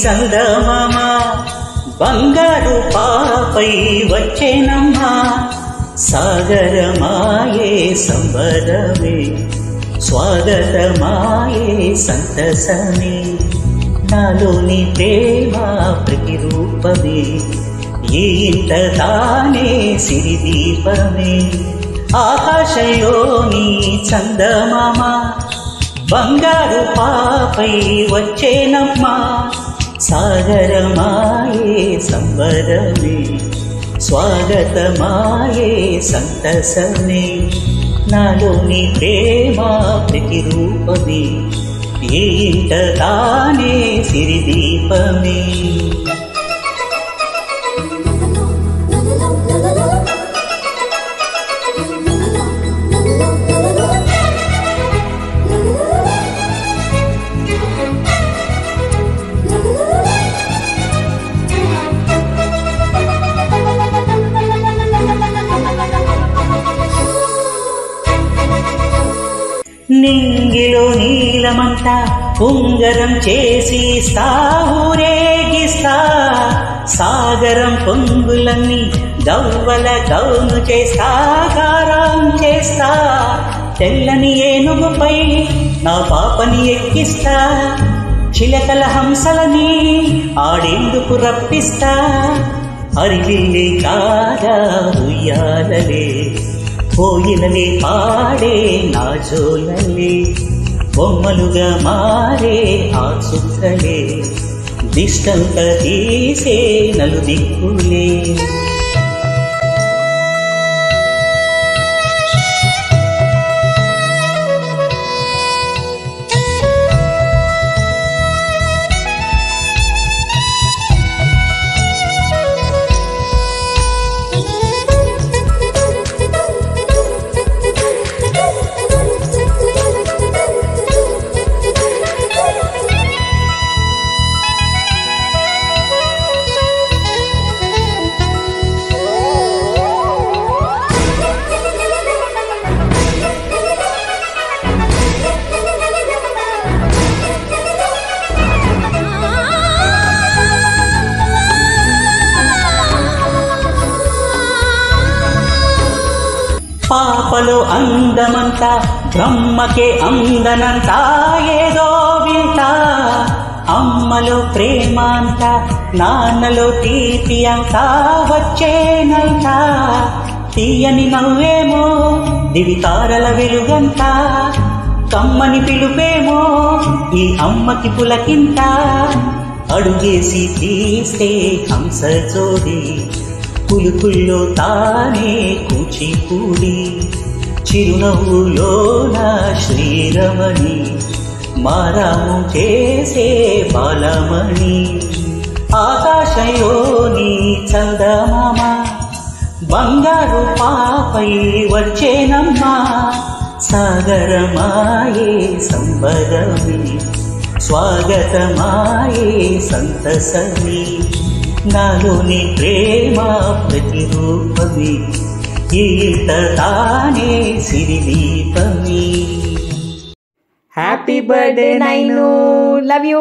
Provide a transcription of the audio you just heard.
చందమామ బంగారు పాపై వచ్చేనమ్మా సాగరమాయే సంబరమే స్వాగతమాయే సంతసమే నాలోని ప్రేమ ప్రతిరూపమే ఈ ఇంట తానే సిరిదీపమే ఆకాశంలోని చందమామ బంగారు పాపై వచ్చేనమ్మా సాగరమాయే సంబరమే స్వాగతమాయే సంతసమే నాలోని ప్రేమ ప్రతిరూపమే ఈ ఇంట తానే సిరిదీపమే నింగిలో నీలమంతా ఉంగరం చేసి ఊరేగిస్తా సాగరం పొంగులన్నీ గవ్వల గౌను చేస్తా గారం చేస్తా తెల్లని ఏనుగుపై నా పాపని ఎక్కిస్తా చిలకల హంసలని ఆడేందుకు రప్పిస్తా అరివిల్లే కాదా ఉయ్యాలలే కోయిలలే పాడే నా జోలలే బొమ్మలుగా మారే ఆ చుక్కలే దిష్టంత తీసే నలుదిక్కులే పాపలో అందమంతా బ్రహ్మకే అందనంతా ఏదో వింత అమ్మలో ప్రేమ అంతా నాన్నలో తీపి అంతా వచ్చేనంత తీయని నవ్వేమో దివితారల వెలుగంతా కమ్మని పిలుపేమో ఈ అమ్మకి పులకింత అడుగేసి తీస్తే హంస జోడి పులుకుల్లో తానే కూచిపూడి చిరునవ్వులోన శ్రీరమణి మారాము చేసే బాలమణి ఆకాశంలోని చందమామ బంగారు పాపై వచ్చేనమ్మా సాగరమాయే సంబరమే స్వాగతమాయే సంతసమే నాలోని ప్రేమ ప్రతిరూపమే ఈ ఇంట తానే సిరిదీపమే. Happy birthday Nainu, love you.